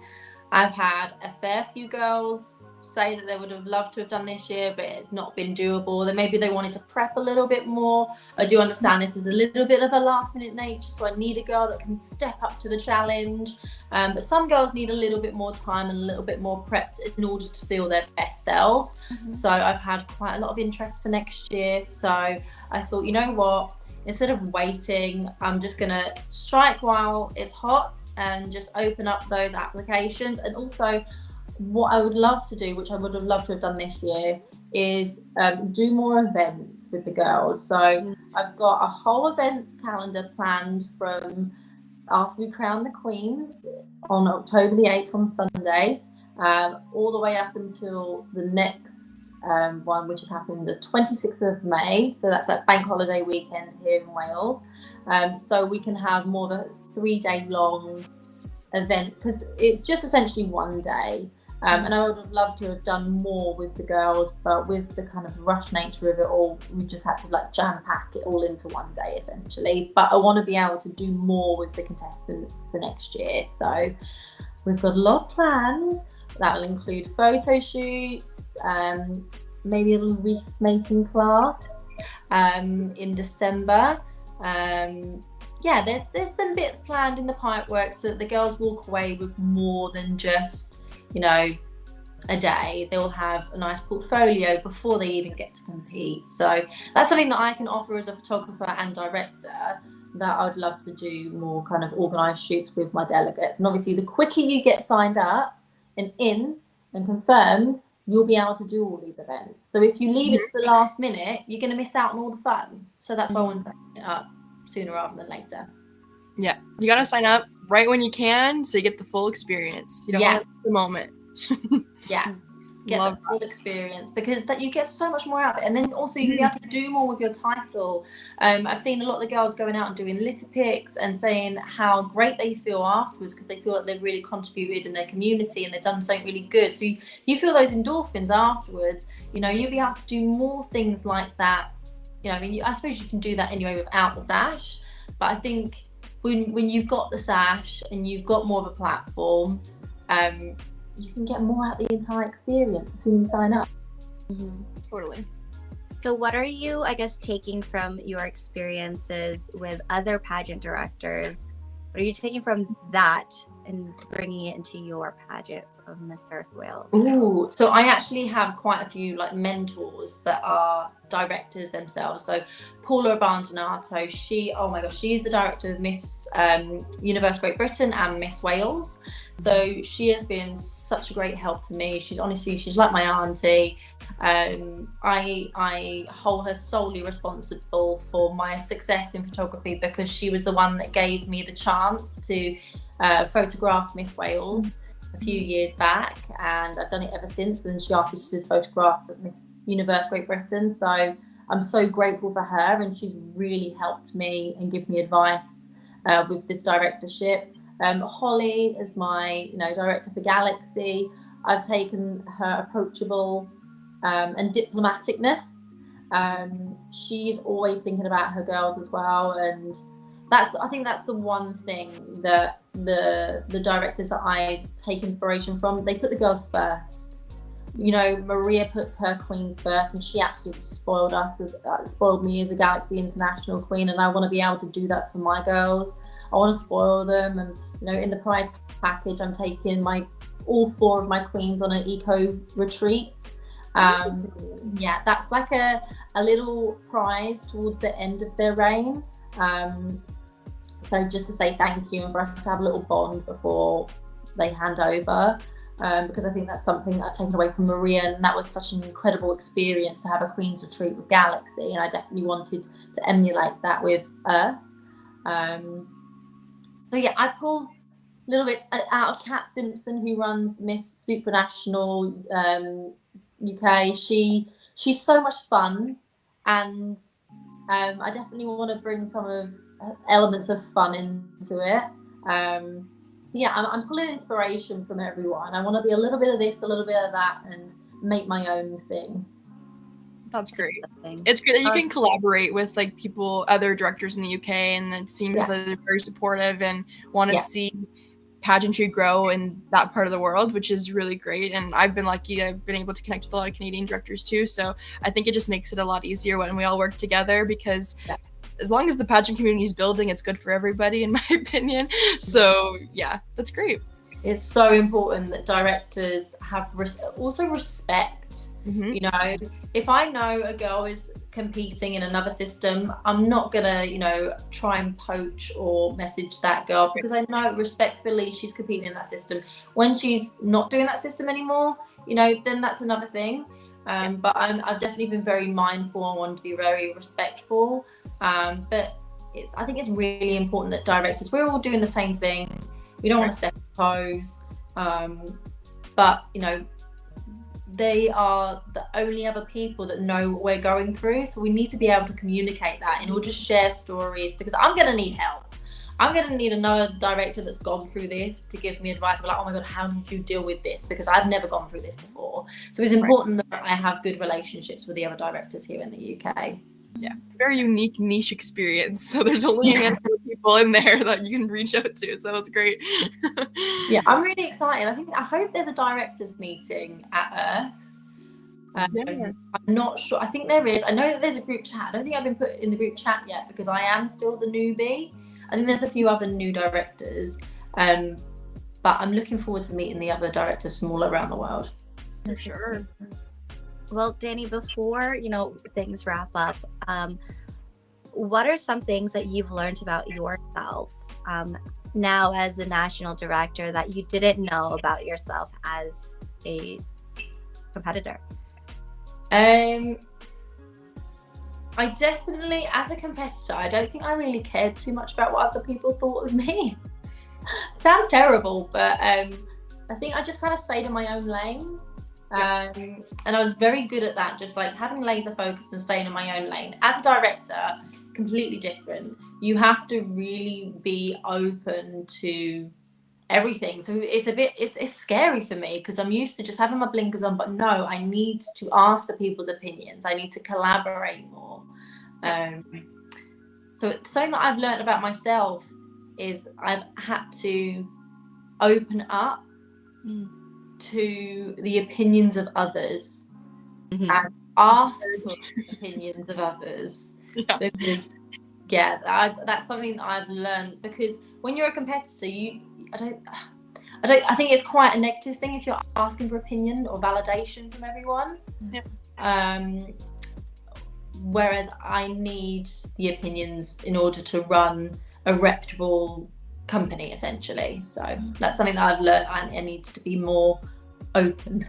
I've had a fair few girls say that they would have loved to have done this year, but it's not been doable. Then maybe they wanted to prep a little bit more. I do understand this is a little bit of a last minute nature, so I need a girl that can step up to the challenge. But some girls need a little bit more time and a little bit more prepped in order to feel their best selves. So I've had quite a lot of interest for next year. So I thought, you know what, instead of waiting, I'm just gonna strike while it's hot and just open up those applications. And also, what I would love to do, which I would have loved to have done this year, is do more events with the girls. So I've got a whole events calendar planned from after we crown the queens on October the 8th on Sunday, all the way up until the next one, which has happened the 26th of May. So that's that bank holiday weekend here in Wales. So we can have more of a 3-day long event, because it's just essentially one day. And I would have loved to have done more with the girls, but with the kind of rush nature of it all, we just had to like jam pack it all into one day essentially. But I want to be able to do more with the contestants for next year. So we've got a lot planned. That will include photo shoots, maybe a little wreath making class in December. Yeah, there's some bits planned in the pipework so that the girls walk away with more than just, you know, a day. They will have a nice portfolio before they even get to compete. So that's something that I can offer as a photographer and director, that I would love to do more kind of organised shoots with my delegates. And obviously the quicker you get signed up and in and confirmed, you'll be able to do all these events. So if you leave it to the last minute, you're going to miss out on all the fun. So that's why I want to open it up sooner rather than later. Yeah, you got to sign up right when you can so you get the full experience. You don't want to miss the moment. Yeah, get the full experience, because that you get so much more out of it. And then also you can be able to do more with your title. I've seen a lot of the girls going out and doing litter picks and saying how great they feel afterwards, because they feel like they've really contributed in their community and they've done something really good. So you feel those endorphins afterwards. You know, you'll be able to do more things like that. You know, I mean, I suppose you can do that anyway without the sash, but I think when you've got the sash and you've got more of a platform, you can get more out of the entire experience as soon as you sign up. Totally. So what are you, I guess, taking from your experiences with other pageant directors? What are you taking from that and bringing it into your pageant of Miss Earth Wales? Ooh, so I actually have quite a few like mentors that are directors themselves. So Paula Abandonado, she's the director of Miss Universe Great Britain and Miss Wales. So she has been such a great help to me. She's like my auntie. I hold her solely responsible for my success in photography, because she was the one that gave me the chance to photograph Miss Wales a few years back, and I've done it ever since. And she asked me to photograph at Miss Universe Great Britain, so I'm so grateful for her, and she's really helped me and give me advice with this directorship. Holly is my director for Galaxy. I've taken her approachable and diplomaticness. She's always thinking about her girls as well, and I think that's the one thing that the directors that I take inspiration from. They put the girls first. You know, Maria puts her queens first, and she absolutely spoiled me as a Galaxy International queen, and I want to be able to do that for my girls. I want to spoil them, and in the prize package, I'm taking all 4 of my queens on an eco retreat. That's like a little prize towards the end of their reign. So just to say thank you, and for us to have a little bond before they hand over, because I think that's something that I've taken away from Maria, and that was such an incredible experience to have a Queen's Retreat with Galaxy, and I definitely wanted to emulate that with Earth. So yeah, I pulled little bits out of Kat Simpson, who runs Miss Supranational UK. She's so much fun, and I definitely want to bring some of elements of fun into it. So yeah, I'm pulling inspiration from everyone. I want to be a little bit of this, a little bit of that, and make my own thing. That's great. It's great that you can collaborate with like people, other directors in the UK, and it seems that they're very supportive and want to see pageantry grow in that part of the world, which is really great. And I've been lucky, I've been able to connect with a lot of Canadian directors too, so I think it just makes it a lot easier when we all work together, because as long as the pageant community is building, it's good for everybody, in my opinion. So yeah, that's great. It's so important that directors have also respect. You know, if I know a girl is competing in another system, I'm not gonna, you know, try and poach or message that girl, because I know respectfully she's competing in that system. When she's not doing that system anymore, you know, then that's another thing. But I've definitely been very mindful. I want to be very respectful. But I think it's really important that directors, we're all doing the same thing. We don't want to step on toes, but you know, they are the only other people that know what we're going through. So we need to be able to communicate that, and we'll just share stories, because I'm going to need help. I'm going to need another director that's gone through this to give me advice. I'm like, oh my God, how did you deal with this? Because I've never gone through this before. So it's important that I have good relationships with the other directors here in the UK. Yeah, it's a very unique niche experience. So there's only a handful of people in there that you can reach out to. So that's great. Yeah, I'm really excited. I hope there's a directors meeting at Earth. I'm not sure. I think there is. I know that there's a group chat. I don't think I've been put in the group chat yet, because I am still the newbie. I think there's a few other new directors. But I'm looking forward to meeting the other directors from all around the world. For sure. Well, Danny, before, you know, things wrap up, what are some things that you've learned about yourself now as a national director that you didn't know about yourself as a competitor? I definitely, as a competitor, I don't think I really cared too much about what other people thought of me. Sounds terrible, but I think I just kind of stayed in my own lane. And I was very good at that, just like having laser focus and staying in my own lane. As a director, completely different. You have to really be open to everything. So it's scary for me, because I'm used to just having my blinkers on, but no, I need to ask for people's opinions. I need to collaborate more. So something that I've learned about myself is I've had to open up to the opinions of others and ask for the opinions of others, because that's something that I've learned. Because when you're a competitor, I think it's quite a negative thing if you're asking for opinion or validation from everyone. Whereas I need the opinions in order to run a reputable company, essentially. So that's something that I've learned. I need to be more open.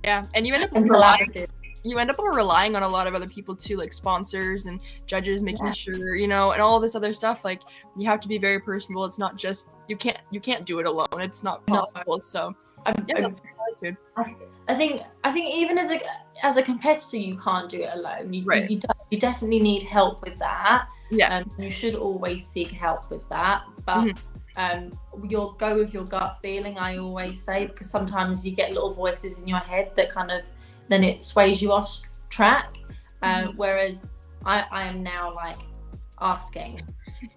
And you end up relying on a lot of other people too, like sponsors and judges, making sure, you know, and all this other stuff. Like, you have to be very personable. It's not just, you can't do it alone. It's not possible. So that's very good. I think even as a competitor, you can't do it alone. You definitely need help with that. You should always seek help with that, but you'll go with your gut feeling, I always say, because sometimes you get little voices in your head that kind of, then it sways you off track. Whereas I am now like asking,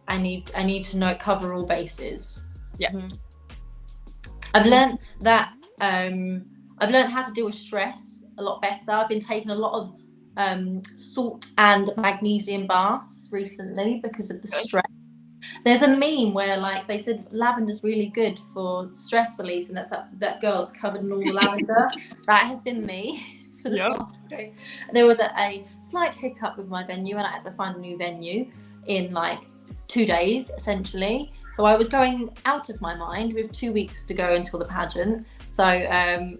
I need to cover all bases. I've learned that I've learned how to deal with stress a lot better. I've been taking a lot of salt and magnesium baths recently because of the stress. There's a meme where, like, they said lavender's really good for stress relief, and that's that girl that's covered in all the lavender. That has been me for the past day. There was a slight hiccup with my venue, and I had to find a new venue in like 2 days, essentially. So I was going out of my mind with 2 weeks to go until the pageant. So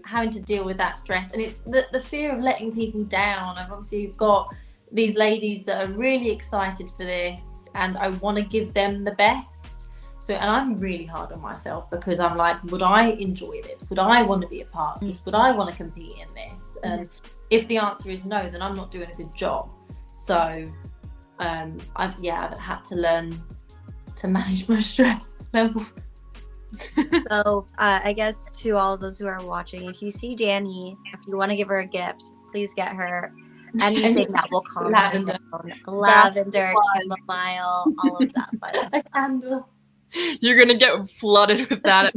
having to deal with that stress, and it's the fear of letting people down. I've obviously got these ladies that are really excited for this, and I want to give them the best. So, and I'm really hard on myself, because I'm like, would I enjoy this? Would I want to be a part of this? Would I want to compete in this? And if the answer is no, then I'm not doing a good job. So I've had to learn to manage my stress levels. So I guess to all of those who are watching, if you see Danny, if you want to give her a gift, please get her anything that will calm her down. Lavender, chamomile, all of that fun A candle. You're gonna get flooded with that.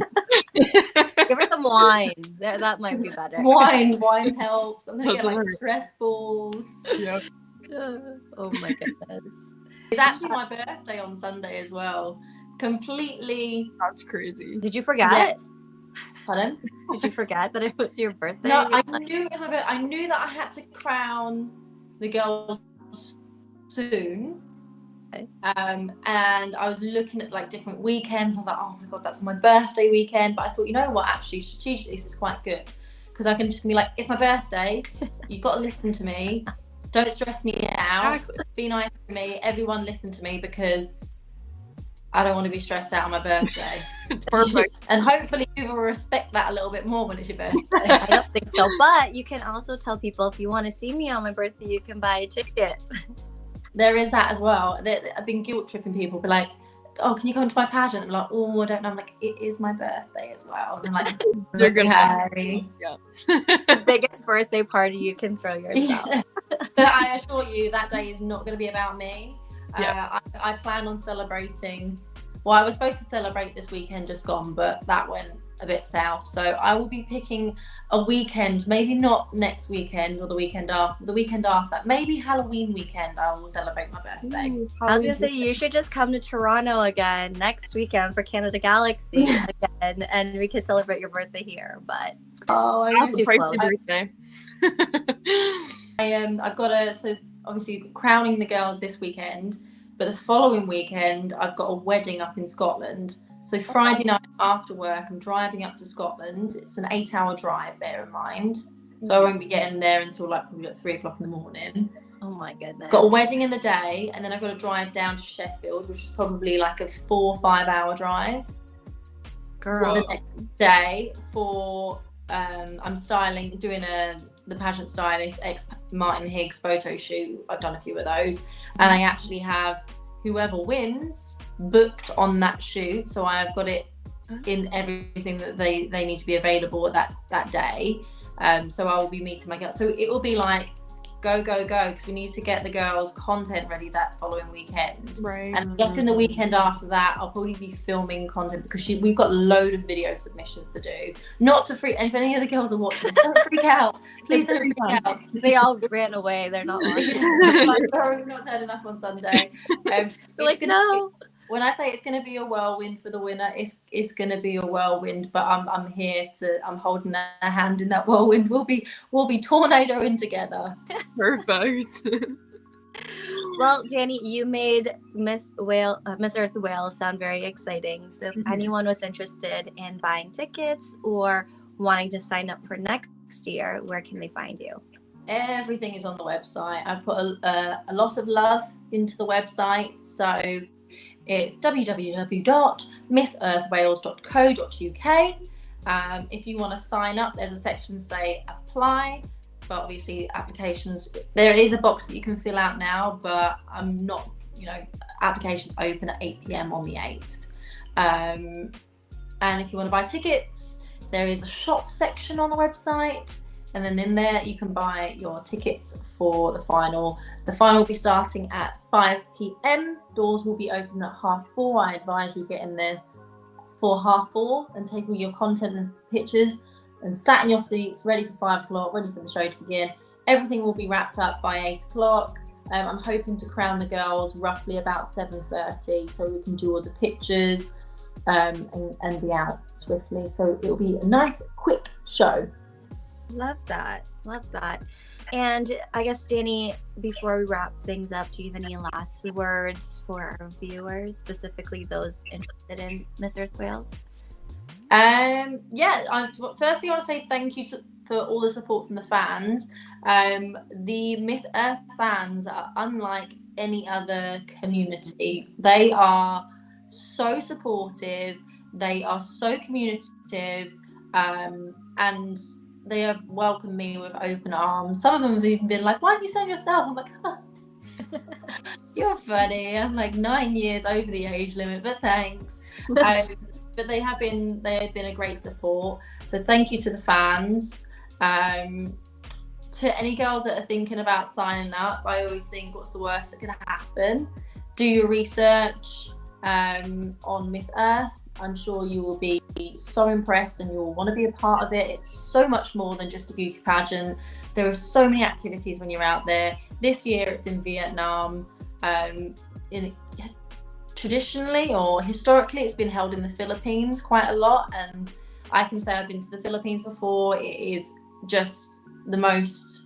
Give her some wine. That might be better. Wine helps. I'm gonna That's get like right. stress balls. Yep. Oh my goodness. It's actually my birthday on Sunday as well. Completely. That's crazy. Did you forget? Pardon? Did you forget that it was your birthday? No, I knew it was my birthday. I knew that I had to crown the girls soon. Okay. And I was looking at like different weekends. I was like, oh my god, that's my birthday weekend. But I thought, you know what, actually strategically this is quite good, because I can just be like, it's my birthday, you've got to listen to me, don't stress me out, Exactly. be nice to me, everyone listen to me, because I don't want to be stressed out on my birthday. It's perfect. And hopefully you will respect that a little bit more when it's your birthday. I don't think so. But you can also tell people, if you want to see me on my birthday, you can buy a ticket. There is that as well. I've been guilt tripping people, be like, oh, can you come to my pageant? I'm like, oh, I don't know. I'm like, it is my birthday as well. And I'm like, You're gonna Harry. The biggest birthday party you can throw yourself. Yeah. But I assure you, that day is not going to be about me. Yeah. I plan on celebrating. Well, I was supposed to celebrate this weekend just gone, but that went a bit south. So I will be picking a weekend, maybe not next weekend or the weekend after that, maybe Halloween weekend. I will celebrate my birthday. Ooh, I was gonna say, you should just come to Toronto again next weekend for Canada Galaxy again, and we could celebrate your birthday here. But Oh, that's a too pricey close. birthday. I've got so obviously crowning the girls this weekend, but the following weekend I've got a wedding up in Scotland. So Friday night after work, I'm driving up to Scotland. It's an 8-hour drive, bear in mind. So I won't be getting there until like probably like 3 o'clock in the morning. oh my goodness. Got a wedding in the day, and then I've got to drive down to Sheffield, which is probably like a 4 or 5 hour drive. Girl. The next day for I'm doing the pageant stylist ex Martin Higgs photo shoot. I've done a few of those, and I actually have whoever wins booked on that shoot, so I've got it in everything that they need to be available at that day. So I will be meeting my girls, so it will be like go because we need to get the girls content ready that following weekend, Right. and I guess in the weekend after that I'll probably be filming content, because we've got a load of video submissions to do. Not to freak, and if any of the girls are watching, don't freak out, please don't freak out. They all ran away. They're not watching. Sorry, we're not turning up on Sunday. They're like, no. When I say it's going to be a whirlwind for the winner, it's going to be a whirlwind. But I'm here I'm holding a hand in that whirlwind. We'll be tornadoing together. Perfect. Well, Danny, you made Miss Earth Wales sound very exciting. So if anyone was interested in buying tickets or wanting to sign up for next year, where can they find you? Everything is on the website. I put a lot of love into the website, so it's www.missearthwales.co.uk. If you want to sign up, there's a section say apply, but obviously applications, there is a box that you can fill out now, but I'm not, applications open at 8 p.m. on the 8th. And if you want to buy tickets, there is a shop section on the website. And then in there, you can buy your tickets for the final. The final will be starting at 5 p.m. Doors will be open at 4:30. I advise you get in there for 4:30 and take all your content and pictures and sat in your seats, ready for 5 o'clock, ready for the show to begin. Everything will be wrapped up by 8 o'clock. I'm hoping to crown the girls roughly about 7:30, so we can do all the pictures and be out swiftly. So it'll be a nice, quick show. Love that. And I guess, Danny, before we wrap things up, do you have any last words for our viewers, specifically those interested in Miss Earth Wales? Firstly, I want to say thank you for all the support from the fans. The Miss Earth fans are unlike any other community. They are so supportive. They are so communicative, and they have welcomed me with open arms. Some of them have even been like, why don't you send yourself? I'm like, oh, you're funny. I'm like 9 years over the age limit, but thanks. but they have been a great support. So thank you to the fans. To any girls that are thinking about signing up, I always think, what's the worst that could happen? Do your research on Miss Earth. I'm sure you will be so impressed and you'll want to be a part of it. It's so much more than just a beauty pageant. There are so many activities when you're out there. This year it's in Vietnam. Traditionally or historically, it's been held in the Philippines quite a lot. And I can say I've been to the Philippines before. It is just the most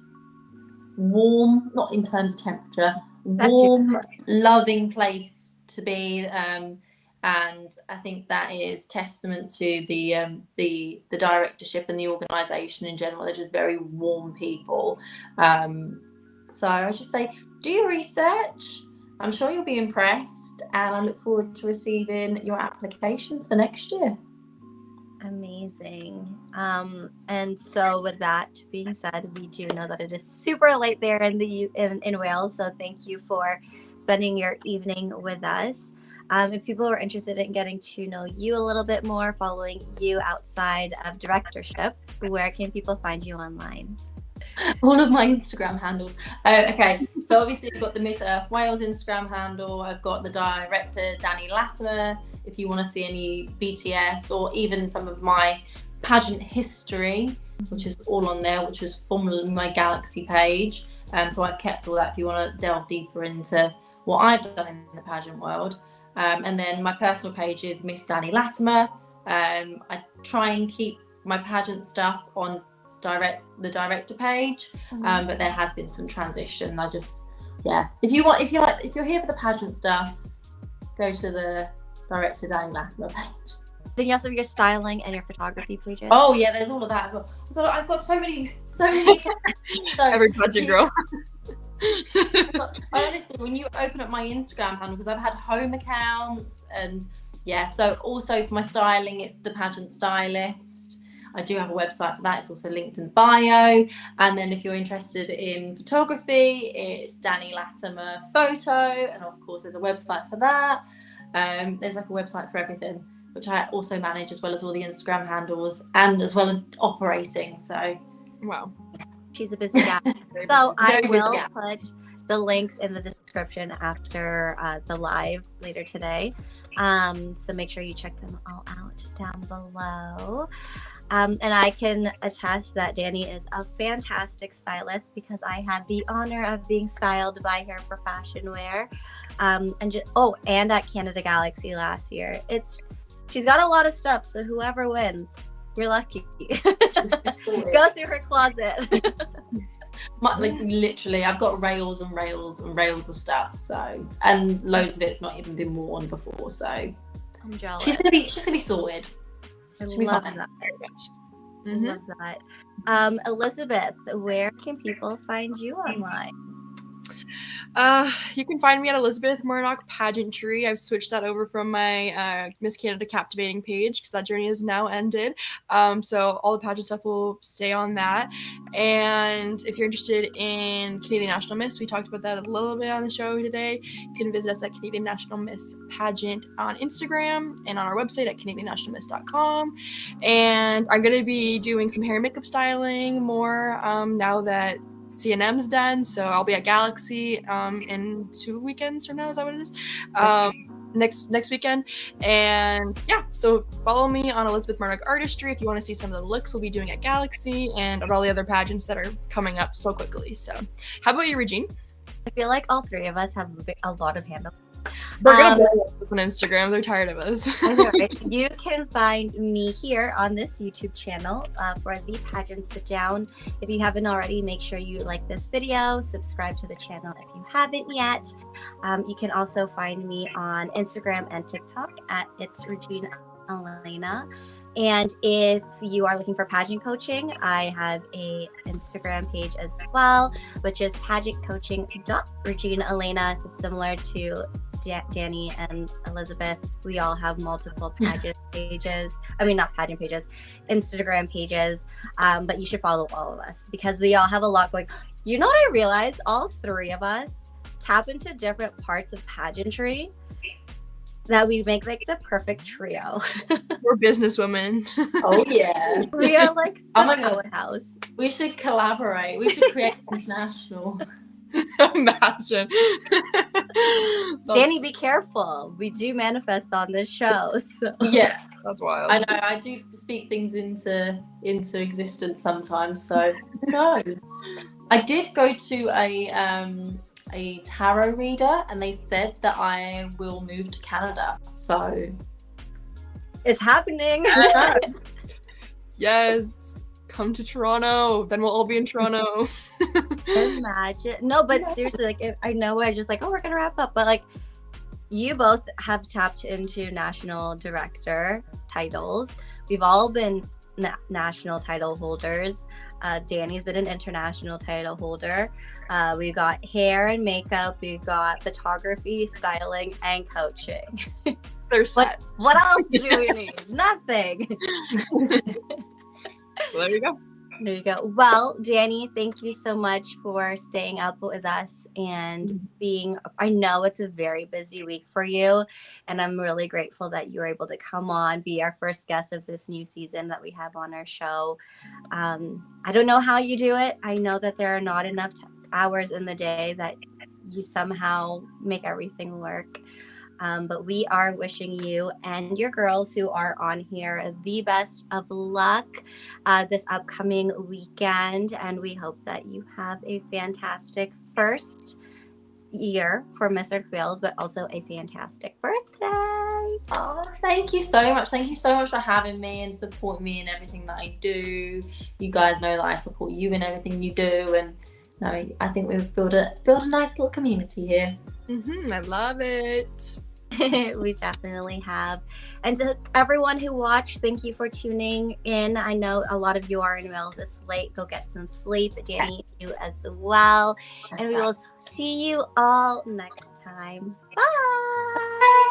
warm, not in terms of temperature, warm, loving place to be. And I think that is testament to the directorship and the organisation in general. They're just very warm people. So I just say, do your research. I'm sure you'll be impressed, and I look forward to receiving your applications for next year. Amazing. And so with that being said, we do know that it is super late there in Wales. So thank you for spending your evening with us. If people are interested in getting to know you a little bit more, following you outside of directorship, where can people find you online? All of my Instagram handles. Okay, so obviously I've got the Miss Earth Wales Instagram handle. I've got the director, Danielle Latimer, if you want to see any BTS or even some of my pageant history, which is all on there, which was formerly my Galaxy page. So I've kept all that if you want to delve deeper into what I've done in the pageant world. And then my personal page is Miss Danielle Latimer. I try and keep my pageant stuff on the director page, but there has been some transition. If you're here for the pageant stuff, go to the director Danielle Latimer page. Then you also have your styling and your photography pages. Oh yeah, there's all of that as well. I've got so many every pageant girl. Honestly, when you open up my Instagram handle, because I've had home accounts, and so also for my styling, it's the pageant stylist. I do have a website for that. It's also linked in the bio. And then if you're interested in photography, it's Danielle Latimer Photo. And of course, there's a website for that. There's like a website for everything, which I also manage, as well as all the Instagram handles and as well as operating. So, wow. She's a busy gal. So I will put the links in the description after the live later today. So make sure you check them all out down below. And I can attest that Danny is a fantastic stylist, because I had the honor of being styled by her for fashion wear. And at Canada Galaxy last year. She's got a lot of stuff, so whoever wins, you're lucky. Go through her closet. Literally, I've got rails and rails and rails of stuff. So, and loads of it's not even been worn before. So, I'm jealous. She's gonna be sorted. I love that. Mm-hmm. Love that. Elizabeth, where can people find you online? You can find me at Elizabeth Murdoch Pageantry. I've switched that over from my Miss Canada Captivating page, because that journey is now ended. So all the pageant stuff will stay on that. And if you're interested in Canadian National Miss, we talked about that a little bit on the show today. You can visit us at Canadian National Miss Pageant on Instagram and on our website at canadiannationalmiss.com. And I'm going to be doing some hair and makeup styling more now that CNM's done, so I'll be at Galaxy in 2 weekends from now. Is that what it is? Next weekend. And so follow me on Elizabeth Murdoch Artistry if you want to see some of the looks we'll be doing at Galaxy and all the other pageants that are coming up so quickly. So how about you, Regine? I feel like all three of us have a lot of handles. They're gonna blow us on Instagram. They're tired of us. Right. You can find me here on this YouTube channel for the Pageant Sit Down. If you haven't already, make sure you like this video, subscribe to the channel if you haven't yet. You can also find me on Instagram and TikTok at It's Regine Elena. And if you are looking for pageant coaching, I have a Instagram page as well, which is pageantcoaching.regineelena. So similar to Danny and Elizabeth, we all have multiple pageant pages. I mean, not pageant pages, Instagram pages. But you should follow all of us, because we all have a lot going. You know what I realized? All three of us tap into different parts of pageantry. that we make like the perfect trio. We're businesswomen. Oh yeah. We are like the Oh my God. powerhouse. We should collaborate. We should create international. Imagine. Danny, be careful. We do manifest on this show. So. Yeah. That's wild. I know, I do speak things into existence sometimes, so who knows? I did go to a tarot reader and they said that I will move to Canada. So It's happening. Yes. Come to Toronto. Then we'll all be in Toronto. Imagine. No, but seriously, like I know we're just like, oh, we're gonna wrap up, but like you both have tapped into national director titles. We've all been national title holders. Danny's been an international title holder. We got hair and makeup. We got photography, styling, and coaching. They're set. What else do we need? Nothing. So there you go. There you go. Well, Danny, thank you so much for staying up with us and I know it's a very busy week for you, and I'm really grateful that you were able to come on, be our first guest of this new season that we have on our show. I don't know how you do it. I know that there are not enough hours in the day that you somehow make everything work. But we are wishing you and your girls who are on here the best of luck this upcoming weekend. And we hope that you have a fantastic first year for Miss Earth Wales, but also a fantastic birthday. Oh, thank you so much. Thank you so much for having me and supporting me in everything that I do. You guys know that I support you in everything you do. And no, I think we've built a nice little community here. I love it. We definitely have. And to everyone who watched, thank you for tuning in. I know a lot of you are in Wales. It's late. Go get some sleep. Danny, you as well. And we will see you all next time. Bye.